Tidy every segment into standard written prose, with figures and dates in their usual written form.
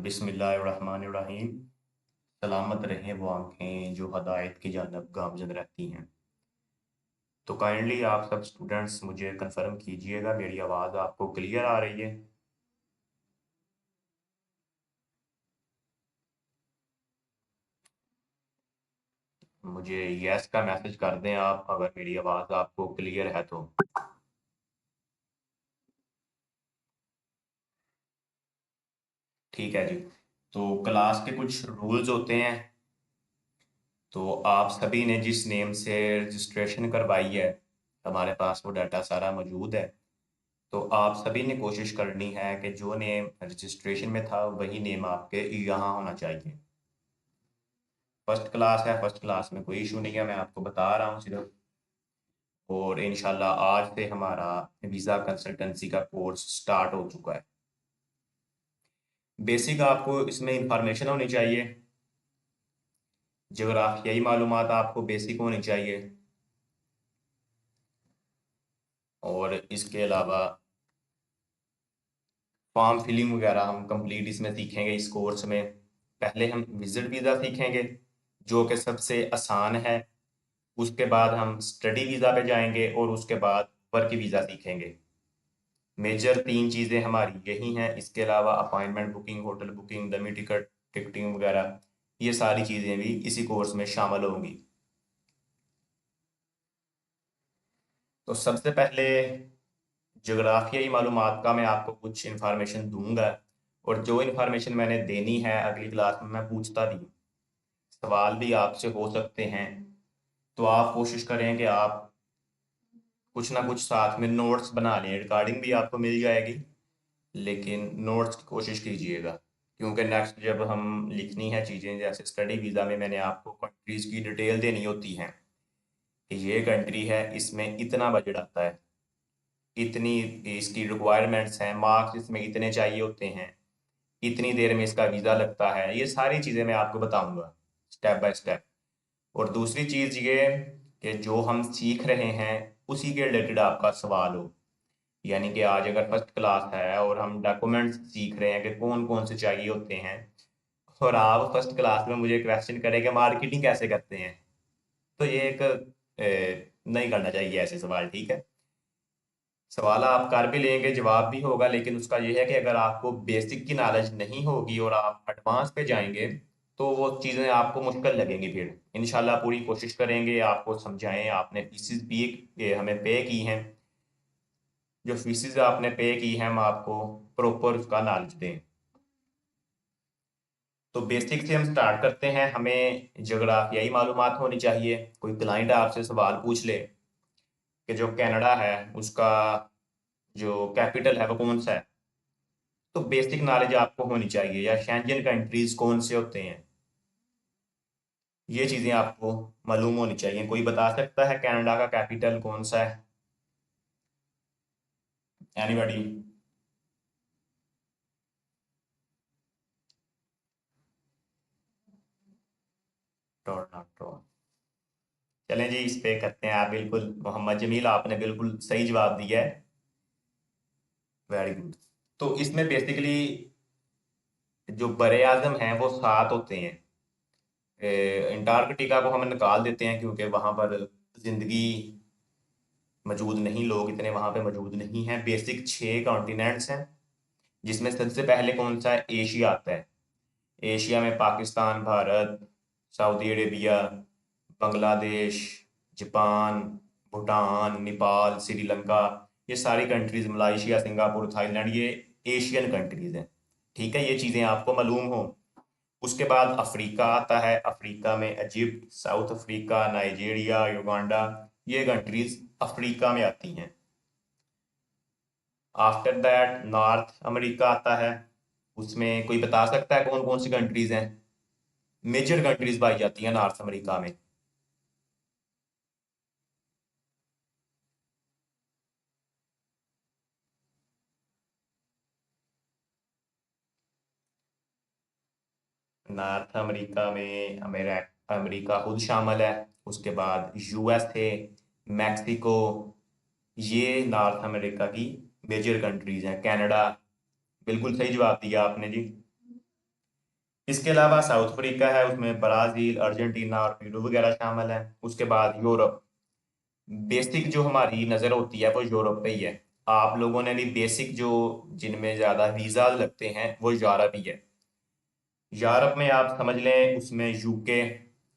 बिस्मिल्लाहिर्रहमानिर्रहीम। सलामत रहें वो आंखें जो हदायत की जानब गामजन रहती हैं। तो काइंडली आप सब स्टूडेंट्स मुझे कंफर्म कीजिएगा, मेरी आवाज़ आपको क्लियर आ रही है? मुझे यस का मैसेज कर दें आप, अगर मेरी आवाज़ आपको क्लियर है तो। ठीक है जी। तो क्लास के कुछ रूल्स होते हैं। तो आप सभी ने जिस नेम से रजिस्ट्रेशन करवाई है, हमारे पास वो डाटा सारा मौजूद है। तो आप सभी ने कोशिश करनी है कि जो नेम रजिस्ट्रेशन में था वही नेम आपके यहाँ होना चाहिए। फर्स्ट क्लास है, फर्स्ट क्लास में कोई इशू नहीं है, मैं आपको बता रहा हूँ सिर्फ। और इंशाल्लाह आज से हमारा वीज़ा कंसल्टेंसी का कोर्स स्टार्ट हो चुका है। बेसिक आपको इसमें इंफॉर्मेशन होनी चाहिए, जोग्राफियाई मालूमात आपको बेसिक होनी चाहिए। और इसके अलावा फॉर्म फिलिंग वगैरह हम कंप्लीट इसमें सीखेंगे इस कोर्स में। पहले हम विजिट वीज़ा सीखेंगे, जो कि सबसे आसान है। उसके बाद हम स्टडी वीज़ा पे जाएंगे और उसके बाद वर्क वीज़ा सीखेंगे। मेजर तीन चीज़ें हमारी यही हैं। इसके अलावा appointment booking, hotel booking, dummy ticket, ticketing वगैरह, ये सारी चीज़ें भी इसी कोर्स में शामिल होंगी। तो सबसे पहले जोग्राफियाई मालूमात का मैं आपको कुछ इन्फॉर्मेशन दूंगा, और जो इन्फॉर्मेशन मैंने देनी है अगली क्लास में मैं पूछता भी हूँ। सवाल भी आपसे हो सकते हैं, तो आप कोशिश करें कि आप कुछ ना कुछ साथ में नोट्स बना लें। रिकॉर्डिंग भी आपको मिल जाएगी, लेकिन नोट्स की कोशिश कीजिएगा, क्योंकि नेक्स्ट जब हम लिखनी है चीज़ें, जैसे स्टडी वीज़ा में मैंने आपको कंट्रीज़ की डिटेल देनी होती है कि ये कंट्री है, इसमें इतना बजट आता है, इतनी इसकी रिक्वायरमेंट्स हैं, मार्क्स इसमें इतने चाहिए होते हैं, इतनी देर में इसका वीज़ा लगता है, ये सारी चीज़ें मैं आपको बताऊंगा स्टेप बाय स्टेप। और दूसरी चीज़ ये कि जो हम सीख रहे हैं उसी के रिलेटेड आपका सवाल हो। यानी कि आज अगर फर्स्ट क्लास है और हम डॉक्यूमेंट्स सीख रहे हैं कि कौन कौन से चाहिए होते हैं, और आप फर्स्ट क्लास में मुझे क्वेश्चन करें कि मार्केटिंग कैसे करते हैं, तो ये एक नहीं करना चाहिए ऐसे सवाल। ठीक है, सवाल आप कर भी लेंगे, जवाब भी होगा, लेकिन उसका ये है कि अगर आपको बेसिक की नॉलेज नहीं होगी और आप एडवांस पे जाएंगे तो वो चीज़ें आपको मुश्किल लगेंगी। फिर इंशाल्लाह पूरी कोशिश करेंगे आपको समझाएं। आपने फीसिस भी हमें पे की हैं, जो फीसिस आपने पे की हैं हम आपको प्रॉपर उसका नॉलेज दें। तो बेसिक से हम स्टार्ट करते हैं। हमें जोग्राफियाई मालूमात होनी चाहिए। कोई क्लाइंट आपसे सवाल पूछ ले कि जो कनाडा है उसका जो कैपिटल है वो कौन सा है, तो बेसिक नॉलेज आपको होनी चाहिए। या शेंजन कंट्रीज कौन से होते हैं, ये चीज़ें आपको मालूम होनी चाहिए। कोई बता सकता है कनाडा का कैपिटल कौन सा है? एनीबॉडी? टोरंटो। चलें जी, इस पे करते हैं। आप बिल्कुल मोहम्मद जमील, आपने बिल्कुल सही जवाब दिया है। Very good. तो इसमें बेसिकली जो बड़े आजम हैं वो सात होते हैं। अंटार्कटिका को हम निकाल देते हैं क्योंकि वहां पर जिंदगी मौजूद नहीं, लोग इतने वहां पे मौजूद नहीं हैं। बेसिक छह कॉन्टिनेंट्स हैं, जिसमें सबसे पहले कौन सा है? एशिया आता है। एशिया में Pakistan, Bharat, Saudi Arabia, Bangladesh, Japan, Bhutan, Nepal, Sri Lanka, ये सारी कंट्रीज, मलाइशिया, सिंगापुर, थाईलैंड, ये एशियन कंट्रीज हैं। ठीक है, ये चीज़ें आपको मालूम हो। उसके बाद अफ्रीका आता है। अफ्रीका में Egypt, south Africa, Nigeria, Uganda, ये कंट्रीज अफ्रीका में आती हैं। आफ्टर दैट नॉर्थ अमेरिका आता है। उसमें कोई बता सकता है कौन कौन सी कंट्रीज हैं? मेजर कंट्रीज पाई जाती हैं नॉर्थ अमेरिका में। नॉर्थ अमेरिका में अमेरिका खुद शामिल है। उसके बाद यूएस थे, मैक्सिको, ये नॉर्थ अमेरिका की मेजर कंट्रीज हैं। कनाडा, बिल्कुल सही जवाब दिया आपने जी। इसके अलावा साउथ अफ्रीका है, उसमें ब्राज़ील, अर्जेंटीना और पेरू वगैरह शामिल है। उसके बाद यूरोप। बेसिक जो हमारी नज़र होती है वो यूरोप पे ही है। आप लोगों ने भी बेसिक जो जिनमें ज़्यादा वीज़ा लगते हैं वो यूरोप ही है। यूरोप में आप समझ लें, उसमें यूके,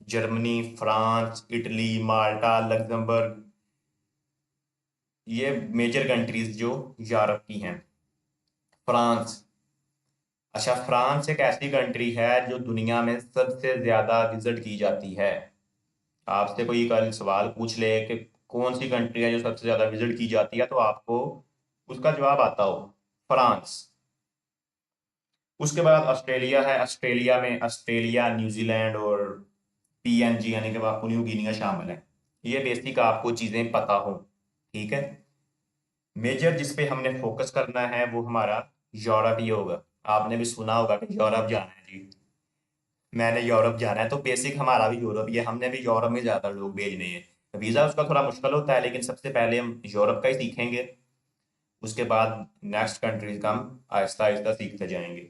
जर्मनी, फ्रांस, इटली, माल्टा, लग्जमबर्ग, ये मेजर कंट्रीज जो यूरोप की हैं। फ्रांस। अच्छा, फ्रांस एक ऐसी कंट्री है जो दुनिया में सबसे ज़्यादा विजिट की जाती है। आपसे कोई कल सवाल पूछ ले कि कौन सी कंट्री है जो सबसे ज़्यादा विजिट की जाती है, तो आपको उसका जवाब आता हो फ्रांस। उसके बाद ऑस्ट्रेलिया है। ऑस्ट्रेलिया में ऑस्ट्रेलिया, न्यूजीलैंड और पीएनजी यानी कि पापुआ न्यू गिनिया शामिल है। ये बेसिक आपको चीज़ें पता हो, ठीक है। मेजर जिस पे हमने फोकस करना है वो हमारा यूरोप ही होगा। आपने भी सुना होगा कि यूरोप जाना है जी, मैंने यूरोप जाना है, तो बेसिक हमारा भी यूरोप ही है। हमने भी यूरोप में ज़्यादा लोग भेजने हैं। वीज़ा उसका थोड़ा मुश्किल होता है, लेकिन सबसे पहले हम यूरोप का ही सीखेंगे। उसके बाद नेक्स्ट कंट्रीज का हम आहिस्ता आहिस्ता सीखते जाएंगे।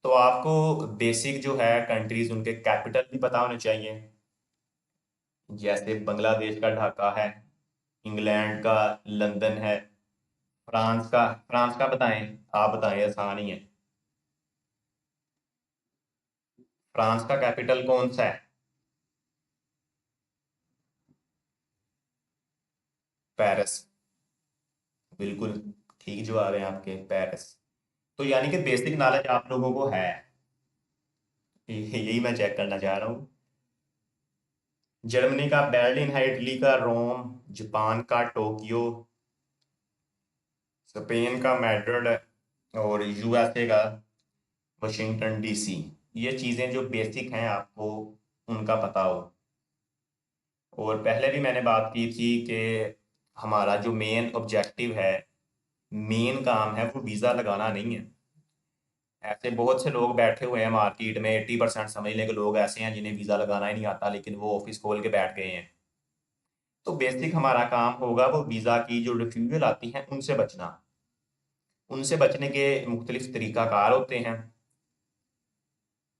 तो आपको बेसिक जो है कंट्रीज, उनके कैपिटल भी पता होने चाहिए। जैसे बांग्लादेश का ढाका है, इंग्लैंड का लंदन है, फ्रांस का बताएं। आप बताएं, आसान ही है। फ्रांस का कैपिटल कौन सा है? पेरिस। बिल्कुल ठीक जवाब है आपके, पेरिस। तो यानी कि बेसिक नॉलेज आप लोगों को है, यही मैं चेक करना चाह रहा हूँ। जर्मनी का बर्लिन है, इटली का रोम, जापान का टोक्यो, स्पेन का मैड्रिड है, और यूएसए का वाशिंगटन डीसी। ये चीज़ें जो बेसिक हैं आपको उनका पता हो। और पहले भी मैंने बात की थी कि हमारा जो मेन ऑब्जेक्टिव है, मेन काम है, वो वीज़ा लगाना नहीं है। ऐसे बहुत से लोग बैठे हुए हैं मार्केट में, 80% समझ लें कि लोग ऐसे हैं जिन्हें वीज़ा लगाना ही नहीं आता, लेकिन वो ऑफिस खोल के बैठ गए हैं। तो बेसिक हमारा काम होगा वो वीज़ा की जो रिफ्यूजल आती हैं उनसे बचना। उनसे बचने के मुख्तलिफ तरीक़ाकार होते हैं।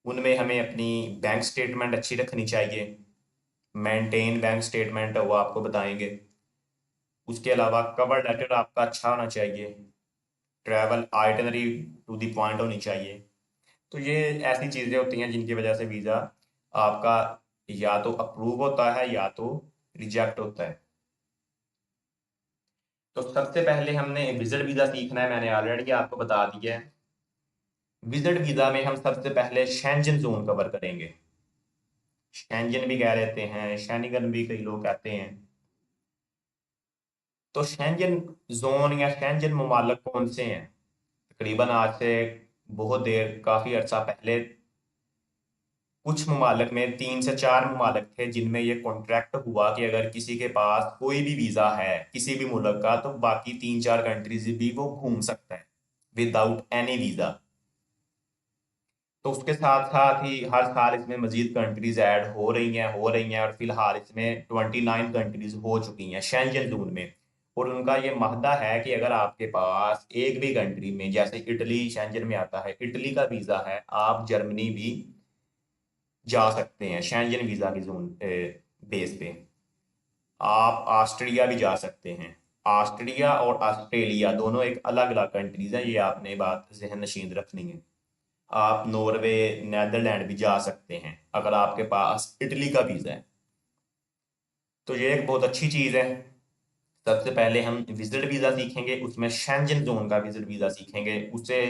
उनमें हमें अपनी बैंक स्टेटमेंट अच्छी रखनी चाहिए। मेंटेन बैंक स्टेटमेंट वो आपको बताएंगे। उसके अलावा कवर लेटर आपका अच्छा होना चाहिए। Travel itinerary to the point होनी चाहिए। तो ये ऐसी चीज़ें होती हैं जिनकी वजह से वीज़ा आपका या तो अप्रूव होता है या तो रिजेक्ट होता है। तो सबसे पहले हमने विजिट वीज़ा सीखना है, मैंने ऑलरेडी आपको बता दिया है। विजिट वीज़ा में हम सबसे पहले शेंजन जोन कवर करेंगे। शेंजन भी कह लेते हैं, शेनिगन भी कई लोग कहते हैं। तो शेंजन जोन या शेंजन ममालक कौन से हैं? तकरीबन आज से बहुत देर, काफ़ी अर्सा पहले, कुछ ममालक में 3 से 4 ममालक थे जिनमें ये कॉन्ट्रैक्ट हुआ कि अगर किसी के पास कोई भी वीज़ा है किसी भी मुल्क का, तो बाकी 3 4 कंट्रीज भी वो घूम सकता है विदाउट एनी वीज़ा। तो उसके साथ साथ ही हर साल इसमें मजीद कंट्रीज ऐड हो रही हैं और फिलहाल इसमें 29 कंट्रीज हो चुकी हैं शेंजन जोन में। और उनका ये माहदा है कि अगर आपके पास एक भी कंट्री में, जैसे इटली शेंजन में आता है, इटली का वीज़ा है, आप जर्मनी भी जा सकते हैं शेंजन वीज़ा की जोन बेस पे। आप ऑस्ट्रिया भी जा सकते हैं। ऑस्ट्रिया और ऑस्ट्रेलिया दोनों एक अलग अलग कंट्रीज हैं, ये आपने बात जहन नशीन रखनी है। आप नॉर्वे, नेदरलैंड भी जा सकते हैं अगर आपके पास इटली का वीज़ा है। तो ये एक बहुत अच्छी चीज़ है। सबसे पहले हम विजिट वीज़ा सीखेंगे, उसमें शेंजन जोन का विजिट वीज़ा सीखेंगे। उससे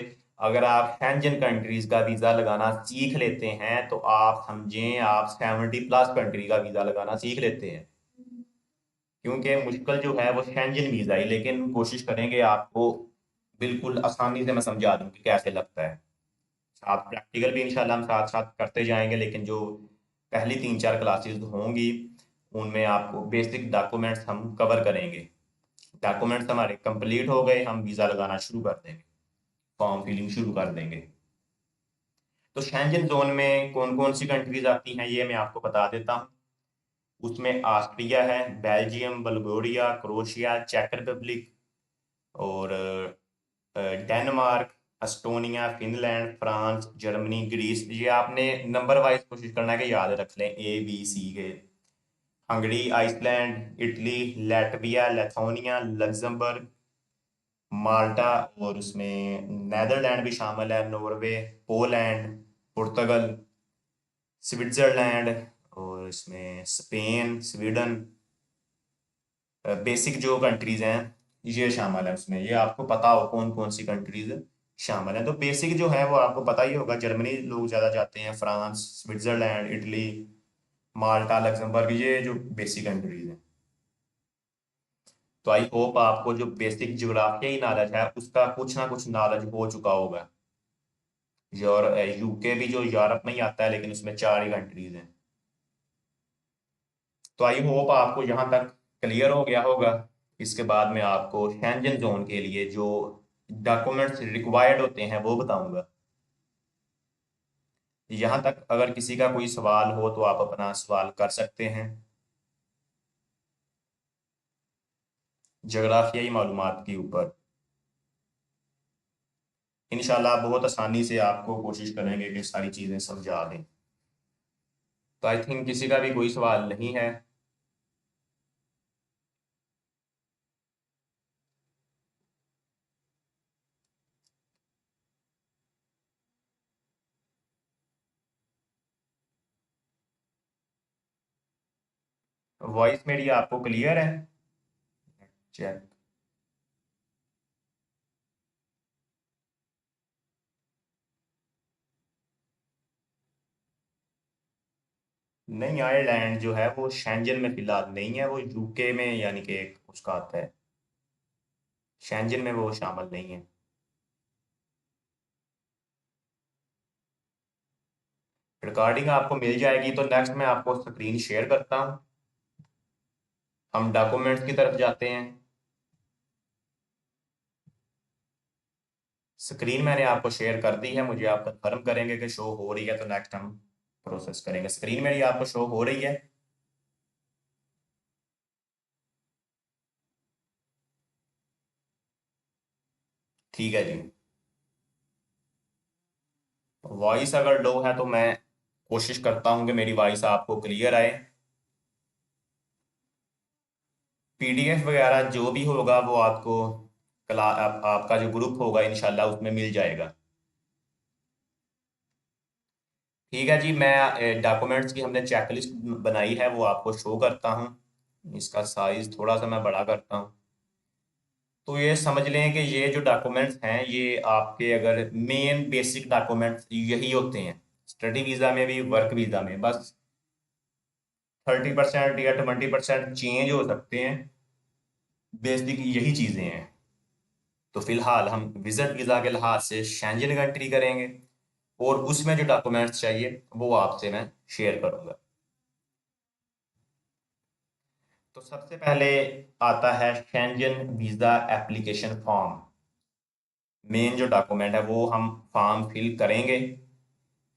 अगर आप शेंजन कंट्रीज का वीज़ा लगाना सीख लेते हैं तो आप समझें आप 70+ कंट्री का वीज़ा लगाना सीख लेते हैं। क्योंकि मुश्किल जो है वो शेंजन वीज़ा ही, लेकिन कोशिश करेंगे आपको बिल्कुल आसानी से मैं समझा दूं कि कैसे लगता है। साथ प्रैक्टिकल भी इंशाल्लाह हम साथ साथ करते जाएंगे, लेकिन जो पहली 3 4 क्लासेस होंगी उनमें आपको बेसिक डॉक्यूमेंट्स हम कवर करेंगे। डॉक्यूमेंट्स हमारे कंप्लीट हो गए, हम वीज़ा लगाना शुरू कर देंगे, फॉर्म फिलिंग शुरू कर देंगे। तो शेंजन जोन में कौन कौन सी कंट्रीज आती हैं ये मैं आपको बता देता हूँ। उसमें ऑस्ट्रिया है, बेल्जियम, बल्गोरिया, क्रोशिया, चेक रिपब्लिक और Denmark, Estonia, Finland, France, Germany, Greece. ये आपने नंबर वाइज कोशिश करना है कि याद रख लें, ए बी सी के। Hungary, Iceland, Italy, Latvia, Lithuania, Luxembourg, Malta, और उसमें नेदरलैंड भी शामिल है, नॉर्वे, पोलैंड, पुर्तगल, स्विट्जरलैंड, और इसमें स्पेन, स्वीडन। बेसिक जो कंट्रीज हैं ये शामिल है उसमें। ये आपको पता हो कौन कौन सी कंट्रीज शामिल हैं। तो बेसिक जो है वो आपको पता ही होगा। जर्मनी लोग ज़्यादा जाते हैं, फ्रांस, स्विट्जरलैंड, इटली, माल्टा, लग्जमबर्ग, ये जो बेसिक कंट्रीज हैं। तो आई होप आपको जो बेसिक ज्योग्राफियाई नॉलेज है उसका कुछ ना कुछ नॉलेज हो चुका होगा। यूके भी जो यूरोप में ही आता है, लेकिन उसमें 4 ही कंट्रीज हैं। तो आई होप आपको यहाँ तक क्लियर हो गया होगा। इसके बाद में आपको शेंजन जोन के लिए जो डॉक्यूमेंट्स रिक्वायर्ड होते हैं वो बताऊंगा। यहाँ तक अगर किसी का कोई सवाल हो तो आप अपना सवाल कर सकते हैं जगराफियाई मालूमात के ऊपर। इंशाल्लाह बहुत आसानी से आपको कोशिश करेंगे कि सारी चीज़ें समझा दें। तो आई थिंक किसी का भी कोई सवाल नहीं है। वॉइस मेरी आपको क्लियर है? चेक। नहीं, आयरलैंड जो है वो शेंजन में फिलहाल नहीं है, वो यूके में यानी कि एक उसका आता है। शेंजन में वो शामिल नहीं है। रिकॉर्डिंग आपको मिल जाएगी। तो नेक्स्ट मैं आपको स्क्रीन शेयर करता हूँ। हम डॉक्यूमेंट्स की तरफ जाते हैं। स्क्रीन मैंने आपको शेयर कर दी है, मुझे आप कंफर्म करेंगे कि शो हो रही है, तो नेक्स्ट हम प्रोसेस करेंगे। स्क्रीन मेरी आपको शो हो रही है? ठीक है जी। वॉइस अगर लो है तो मैं कोशिश करता हूँ कि मेरी वॉइस आपको क्लियर आए। पीडीएफ वगैरह जो भी होगा वो आपको आपका जो ग्रुप होगा इंशाल्लाह उसमें मिल जाएगा। ठीक है जी। मैं डॉक्यूमेंट्स की हमने चेकलिस्ट बनाई है वो आपको शो करता हूँ। इसका साइज थोड़ा सा मैं बड़ा करता हूँ। तो ये समझ लें कि ये जो डॉक्यूमेंट्स हैं ये आपके अगर मेन बेसिक डॉक्यूमेंट्स यही होते हैं। स्टडी वीज़ा में भी, वर्क वीज़ा में, बस 30% या 20% चेंज हो सकते हैं। बेसिक यही चीज़ें हैं। तो फिलहाल हम विजिट वीज़ा के लिहाज से शेंजन कंट्री करेंगे, और उसमें जो डॉक्यूमेंट्स चाहिए वो आपसे मैं शेयर करूंगा। तो सबसे पहले आता है Shenzhen visa application form. Main जो डॉक्यूमेंट है वो हम फॉर्म फिल करेंगे।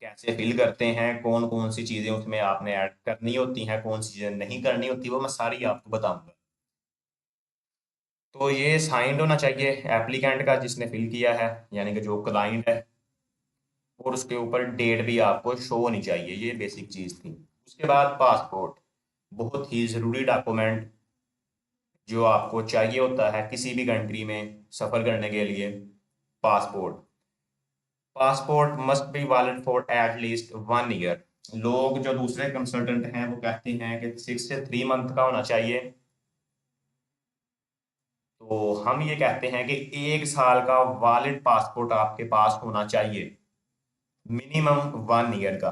कैसे फिल करते हैं, कौन कौन सी चीज़ें उसमें आपने ऐड करनी होती हैं, कौन सी चीज़ें नहीं करनी होती, वो मैं सारी आपको बताऊंगा। तो ये साइंड होना चाहिए एप्लीकेंट का जिसने फिल किया है, यानी कि जो क्लाइंट है। और उसके ऊपर डेट भी आपको शो होनी चाहिए, ये बेसिक चीज़ थी। उसके बाद पासपोर्ट, बहुत ही ज़रूरी डॉक्यूमेंट जो आपको चाहिए होता है किसी भी कंट्री में सफ़र करने के लिए। Passport. Passport must be valid for at least 1 year. लोग जो दूसरे कंसल्टेंट हैं वो कहते हैं कि 6 से 3 मंथ का होना चाहिए। तो हम ये कहते हैं कि 1 साल का वैलिड पासपोर्ट आपके पास होना चाहिए, मिनिमम 1 ईयर का।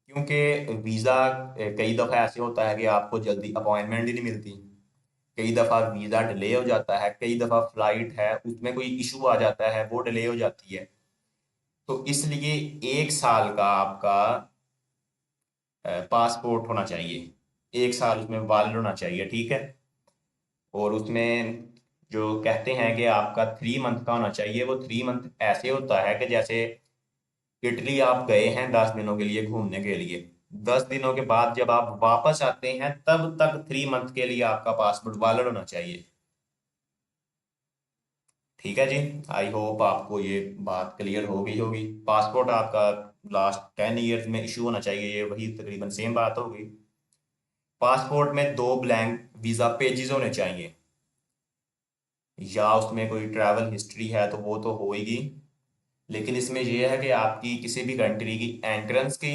क्योंकि वीज़ा कई दफ़ा ऐसे होता है कि आपको जल्दी अपॉइंटमेंट ही नहीं मिलती। कई दफ़ा वीज़ा डिले हो जाता है, कई दफ़ा फ्लाइट है उसमें कोई इशू आ जाता है, वो डिले हो जाती है। तो इसलिए 1 साल का आपका पासपोर्ट होना चाहिए। 1 साल उसमें वैलिड होना चाहिए, ठीक है। और उसमें जो कहते हैं कि आपका 3 मंथ का होना चाहिए, वो 3 मंथ ऐसे होता है कि जैसे इटली आप गए हैं 10 दिनों के लिए घूमने के लिए, 10 दिनों के बाद जब आप वापस आते हैं तब तक 3 मंथ के लिए आपका पासपोर्ट वैलिड होना चाहिए। ठीक है जी। आई होप आपको ये बात क्लियर हो गई होगी। पासपोर्ट आपका लास्ट 10 ईयर्स में इशू होना चाहिए, ये वही तकरीबन सेम बात होगी। पासपोर्ट में 2 ब्लैंक वीज़ा पेजेस होने चाहिए, या उसमें कोई ट्रैवल हिस्ट्री है तो वो तो होएगी, लेकिन इसमें यह है कि आपकी किसी भी कंट्री की एंट्रेंस की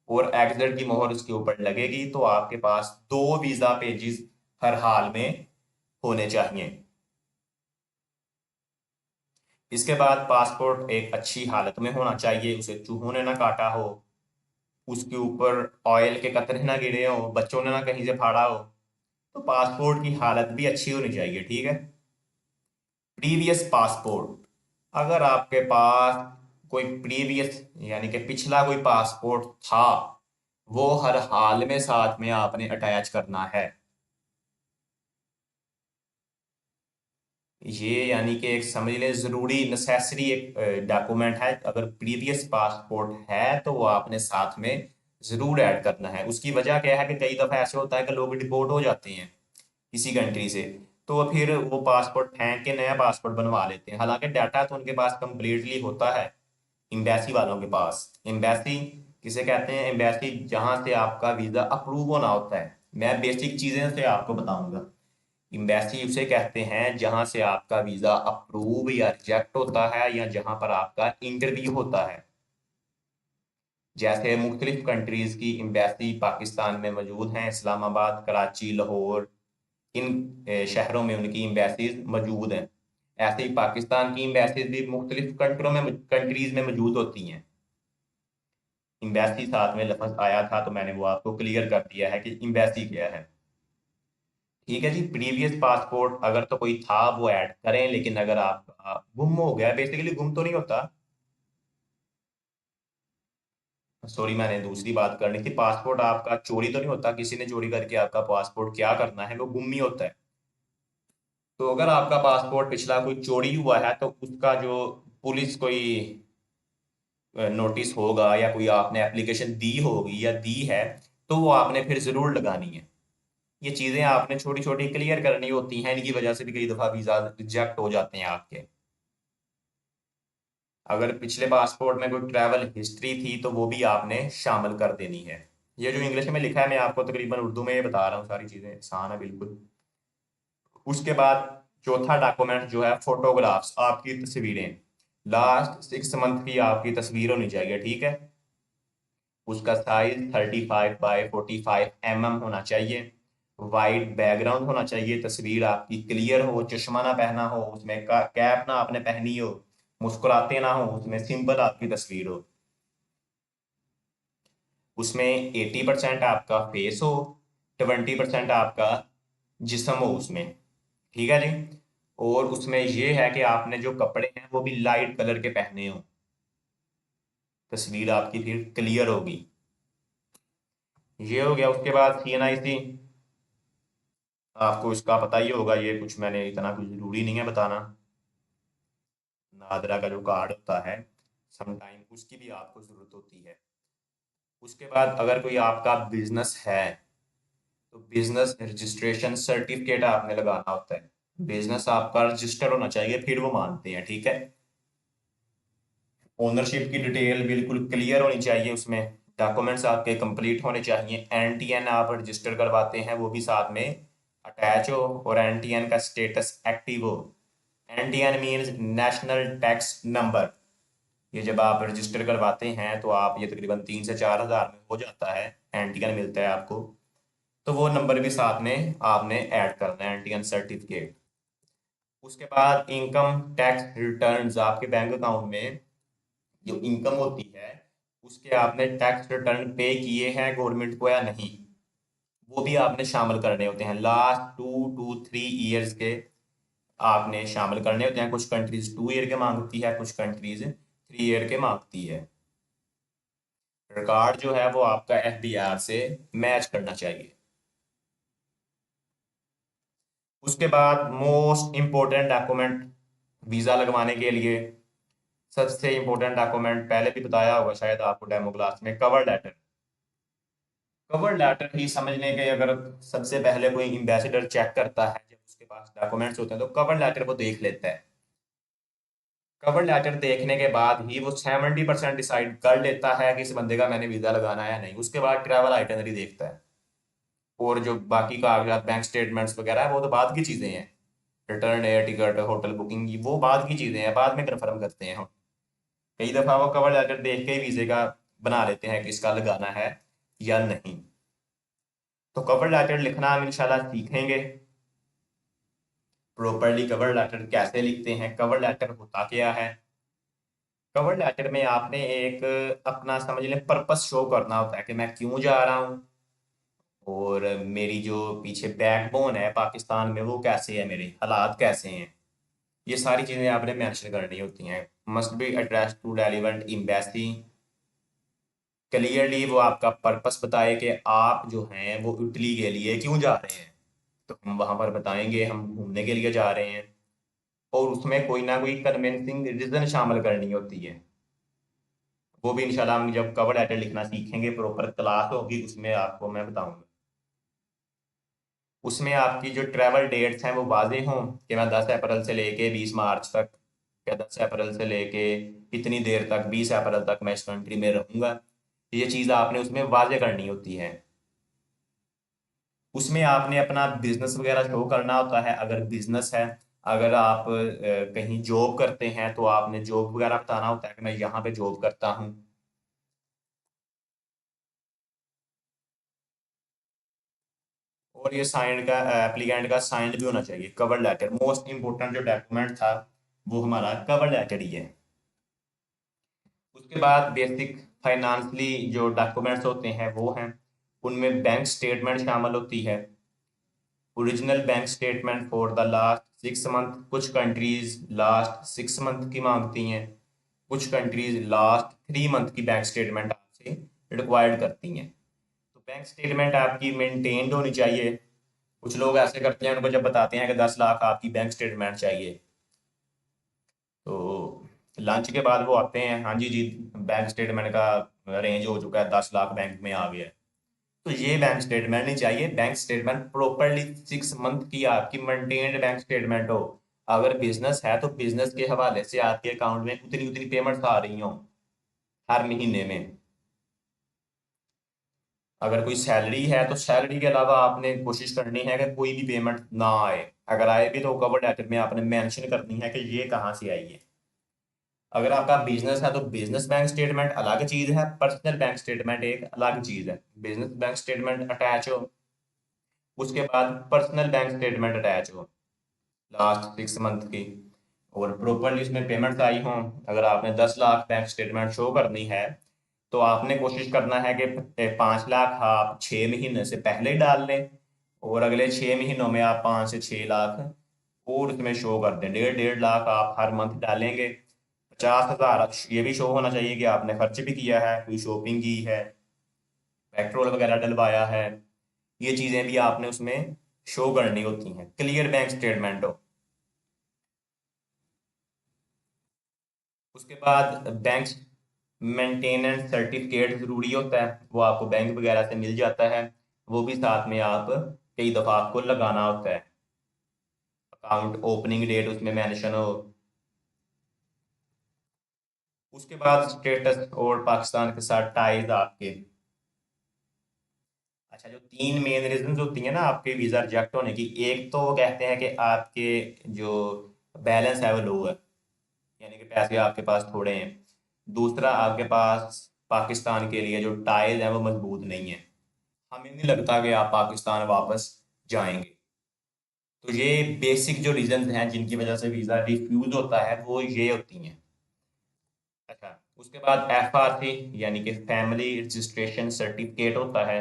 और एग्जिट की मोहर उसके ऊपर लगेगी, तो आपके पास 2 वीज़ा पेजेस हर हाल में होने चाहिए। इसके बाद पासपोर्ट एक अच्छी हालत में होना चाहिए, उसे चूहों ने ना काटा हो, उसके ऊपर ऑयल के कतरे ना गिरे हो, बच्चों ने ना कहीं से फाड़ा हो। तो पासपोर्ट की हालत भी अच्छी होनी चाहिए, ठीक है। प्रीवियस पासपोर्ट, अगर आपके पास कोई प्रीवियस यानी कि पिछला कोई पासपोर्ट था, वो हर हाल में साथ में आपने अटैच करना है। ये यानी कि एक समझ लें जरूरी नेसेसरी एक डॉक्यूमेंट है। अगर प्रीवियस पासपोर्ट है तो वो आपने साथ में जरूर ऐड करना है। उसकी वजह क्या है कि कई दफा ऐसे होता है कि लोग डिपोर्ट हो जाते हैं किसी कंट्री से, तो फिर वो पासपोर्ट फेंक के नया पासपोर्ट बनवा लेते हैं, हालांकि डाटा तो उनके पास कंप्लीटली होता है। एम्बेसी वालों के पास, एम्बेसी किसे कहते हैं? एम्बेसी जहां से आपका वीजा अप्रूव होना होता है। मैं बेसिक चीजें से आपको बताऊंगा। एम्बेसी उसे कहते हैं जहां से आपका वीजा अप्रूव या रिजेक्ट होता है, या जहां पर आपका इंटरव्यू होता है। जैसे मुख्तलिफ कंट्रीज की एम्बेसी पाकिस्तान में मौजूद हैं, इस्लामाबाद, कराची, लाहौर, इन शहरों में उनकी एम्बेसीज मौजूद हैं। ऐसे ही पाकिस्तान की एम्बेसीज भी मुख्तलिफ कंट्रीज में मौजूद होती हैं। एम्बेसी साथ में लफ्ज आया था तो मैंने वो आपको क्लियर कर दिया है कि एम्बेसी क्या है। ठीक है जी। प्रीवियस पासपोर्ट अगर तो कोई था वो ऐड करें, लेकिन अगर आपका गुम हो गया, बेसिकली गुम तो नहीं होता, सॉरी मैंने दूसरी बात करनी थी। पासपोर्ट आपका चोरी तो नहीं होता, किसी ने चोरी करके आपका पासपोर्ट क्या करना है, वो गुम ही होता है। तो अगर आपका पासपोर्ट पिछला कोई चोरी हुआ है तो उसका जो पुलिस कोई नोटिस होगा, या कोई आपने एप्लीकेशन दी होगी या दी है, तो वो आपने फिर जरूर लगानी है। ये चीजें आपने छोटी छोटी क्लियर करनी होती हैं, इनकी वजह से भी कई दफा वीजा रिजेक्ट हो जाते हैं आपके। अगर पिछले पासपोर्ट में कोई ट्रैवल हिस्ट्री थी तो वो भी आपने शामिल कर देनी है। ये जो इंग्लिश में लिखा है मैं आपको तकरीबन उर्दू में ये बता रहा हूँ, सारी चीजें आसान है बिल्कुल। उसके बाद चौथा डॉक्यूमेंट जो है फोटोग्राफ्स, आपकी तस्वीरें। लास्ट 6 मंथ की आपकी तस्वीर होनी चाहिए, ठीक है। उसका साइज 35 बाय 45 mm होना चाहिए। वाइट बैकग्राउंड होना चाहिए, तस्वीर आपकी क्लियर हो, चश्मा ना पहना हो उसमें, कैप ना आपने पहनी हो, मुस्कुराते ना हो उसमें, सिंपल आपकी तस्वीर हो। उसमें 80% आपका फेस हो, 20% आपका जिस्म हो उसमें, ठीक है जी। और उसमें यह है कि आपने जो कपड़े हैं वो भी लाइट कलर के पहने हो, तस्वीर आपकी फिर क्लियर होगी। ये हो गया। उसके बाद CNIC, आपको इसका पता ही होगा, ये कुछ मैंने इतना कुछ जरूरी नहीं है बताना। नादरा का जो कार्ड होता है, समटाइम उसकी भी आपको जरूरत होती है। उसके बाद अगर कोई आपका बिजनेस है तो बिजनेस रजिस्ट्रेशन सर्टिफिकेट आपने लगाना होता है। बिजनेस आपका रजिस्टर होना चाहिए, फिर वो मानते हैं, ठीक है। ओनरशिप की डिटेल बिल्कुल क्लियर होनी चाहिए उसमें। डॉक्यूमेंट्स आपके कंप्लीट होने चाहिए। NTN आप रजिस्टर करवाते हैं वो भी साथ में अटैच हो, और NTN का स्टेटस एक्टिव हो। NTN means national tax number. ये जब आप रजिस्टर करवाते हैं तो आप ये तकरीबन 3 से 4 हज़ार में हो जाता है, NTN मिलता है आपको। तो वो नंबर भी साथ में आपने ऐड करना है, NTN सर्टिफिकेट। उसके बाद इनकम टैक्स रिटर्न्स, आपके बैंक अकाउंट में जो इनकम होती है उसके आपने टैक्स रिटर्न पे किए हैं गवर्नमेंट को या नहीं, वो भी आपने शामिल करने होते हैं। लास्ट 2 to 3 ईयर्स के आपने शामिल करने होते हैं। कुछ कंट्रीज 2 ईयर के मांगती है, कुछ कंट्रीज 3 ईयर के मांगती है। रिकॉर्ड जो है वो आपका FBR से मैच करना चाहिए। उसके बाद मोस्ट इंपॉर्टेंट डॉक्यूमेंट वीजा लगवाने के लिए, सबसे इंपॉर्टेंट डॉक्यूमेंट पहले भी बताया होगा शायद आपको डेमो क्लास में, कवर लेटर। कवर लेटर ही समझ लें कि अगर सबसे पहले कोई एम्बेसडर चेक करता है, जब उसके पास डॉक्यूमेंट्स होते हैं तो कवर लेटर वो देख लेता है। कवर लेटर देखने के बाद ही वो 70% डिसाइड कर लेता है कि इस बंदे का मैंने वीजा लगाना है या नहीं। उसके बाद ट्रैवल आइटनरी देखता है, और जो बाकी कागजात बैंक स्टेटमेंट्स वगैरह है वो तो बाद की चीजें हैं। Return air ticket, hotel booking, वो बाद की चीजें हैं, बाद में कंफर्म करते हैं हम। कई दफा वो कवर लेटर देख के ही वीजे का बना लेते हैं कि इसका लगाना है या नहीं। तो कवर लेटर लिखना हम इंशाल्लाह सीखेंगे। प्रॉपरली कवर लेटर कैसे लिखते हैं, कवर लेटर होता क्या है। कवर लेटर में आपने एक अपना समझ लें पर्पस शो करना होता है कि मैं क्यों जा रहा हूँ, और मेरी जो पीछे बैकबोन है पाकिस्तान में वो कैसे है, मेरे हालात कैसे हैं। ये सारी चीज़ें आपने मेंशन करनी होती हैं। Must be address to relevant embassy. Clearly वो आपका पर्पस बताए कि आप जो हैं वो इटली के लिए क्यों जा रहे हैं। तो हम वहां पर बताएंगे हम घूमने के लिए जा रहे हैं, और उसमें कोई ना कोई कन्विंसिंग रीजन शामिल करनी होती है। वो भी इंशाल्लाह हम जब कवर लेटर लिखना सीखेंगे, प्रॉपर क्लास होगी उसमें आपको मैं बताऊंगा। उसमें आपकी जो ट्रैवल डेट्स हैं वो वाज़ेह हों कि मैं 10 अप्रैल से लेके 20 मार्च तक, या 10 अप्रैल से लेके इतनी देर तक, 20 अप्रैल तक मैं इस कंट्री में रहूंगा। ये चीज़ आपने उसमें वाज़ेह करनी होती है। उसमें आपने अपना बिजनेस वगैरह शो करना होता है, अगर बिजनेस है। अगर आप कहीं जॉब करते हैं तो आपने जॉब वगैरह बताना होता है कि मैं यहाँ पे जॉब करता हूँ। और ये साइन का, एप्लीकेंट का साइन भी होना चाहिए। कवर लेटर मोस्ट इंपोर्टेंट जो डॉक्यूमेंट था वो हमारा कवर लेटर ही है। उसके बाद बेसिक फाइनेंशली जो डॉक्यूमेंट्स होते हैं वो हैं। उनमें बैंक स्टेटमेंट शामिल होती है। Original bank statement for the last 6 month. कुछ कंट्रीज लास्ट 6 मंथ की मांगती हैं, कुछ कंट्रीज लास्ट 3 मंथ की बैंक स्टेटमेंट आपसे रिक्वायर्ड करती हैं। तो बैंक स्टेटमेंट आपकी मेंटेन्ड होनी चाहिए। कुछ लोग ऐसे करते हैं, उनको जब बताते हैं कि 10 लाख आपकी बैंक स्टेटमेंट चाहिए, तो लंच के बाद वो आते हैं, हाँ जी जी बैंक स्टेटमेंट का रेंज हो चुका है, 10 लाख बैंक में आ गया है। तो ये बैंक स्टेटमेंट नहीं चाहिए। बैंक स्टेटमेंट प्रॉपरली 6 मंथ की आपकी मेंटेन्ड बैंक स्टेटमेंट हो। अगर बिजनेस है तो बिजनेस के हवाले से आपके अकाउंट में उतनी उतनी पेमेंट्स आ रही हो हर महीने में। अगर कोई सैलरी है तो सैलरी के अलावा आपने कोशिश करनी है कि कोई भी पेमेंट ना आए। अगर आए भी तो कवर लेटर में आपने मेंशन करनी है कि ये कहाँ से आई है। अगर आपका बिजनेस है तो बिजनेस बैंक स्टेटमेंट अलग चीज है, पर्सनल बैंक स्टेटमेंट एक अलग चीज है। बिजनेस बैंक स्टेटमेंट अटैच हो, उसके बाद पर्सनल बैंक स्टेटमेंट अटैच हो लास्ट 6 मंथ की, और प्रॉपरली उसमें पेमेंट्स आई हों। अगर आपने 10 लाख बैंक स्टेटमेंट शो करनी है तो आपने कोशिश करना है कि 5 लाख आप 6 महीने से पहले ही डाल लें, और अगले 6 महीनों में आप 5 से 6 लाख और उसमें शो कर दें। 1.5 1.5 लाख आप हर मंथ डालेंगे। 50,000 ये भी शो होना चाहिए कि आपने खर्च भी किया है, कोई शॉपिंग की है, पेट्रोल वगैरह डलवाया है। ये चीजें भी आपने उसमें शो करनी होती हैं। क्लियर बैंक स्टेटमेंट हो। उसके बाद बैंक मेंटेनेंस सर्टिफिकेट जरूरी होता है, वो आपको बैंक वगैरह से मिल जाता है। वो भी साथ में आप कई दफा आपको लगाना होता है। अकाउंट ओपनिंग डेट उसमें मेंशन हो। उसके बाद स्टेटस और पाकिस्तान के साथ टाइज आपके। अच्छा, जो 3 मेन रीजन होती है ना आपके वीजा रिजेक्ट होने की, एक तो वो कहते हैं कि आपके जो बैलेंस है वो लो है, यानी कि पैसे आपके पास थोड़े हैं। दूसरा, आपके पास पाकिस्तान के लिए जो टाइज है वो मजबूत नहीं है। हमें नहीं लगता कि आप पाकिस्तान वापस जाएंगे। तो ये बेसिक जो रीजन हैं जिनकी वजह से वीजा रिफ्यूज होता है वो ये होती हैं। अच्छा, उसके बाद FRC यानी कि फैमिली रजिस्ट्रेशन सर्टिफिकेट होता है।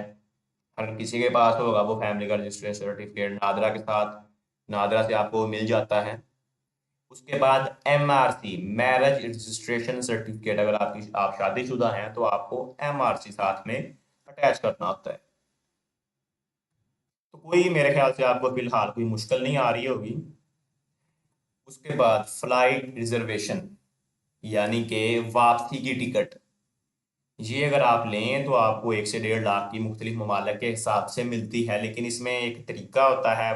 हर किसी के पास होगा वो फैमिली का रजिस्ट्रेशन सर्टिफिकेट, नादरा के साथ, नादरा से आपको मिल जाता है। उसके बाद MRC मैरिज रजिस्ट्रेशन सर्टिफिकेट, अगर आप शादीशुदा हैं तो आपको MRC साथ में अटैच करना होता है। तो कोई मेरे ख्याल से आपको फिलहाल कोई मुश्किल नहीं आ रही होगी। उसके बाद फ्लाइट रिजर्वेशन यानी कि वापसी की टिकट, ये अगर आप लें तो आपको 1 से 1.5 लाख की मुख्तलिफ ममालिक के हिसाब से मिलती है, लेकिन इसमें एक तरीका होता है,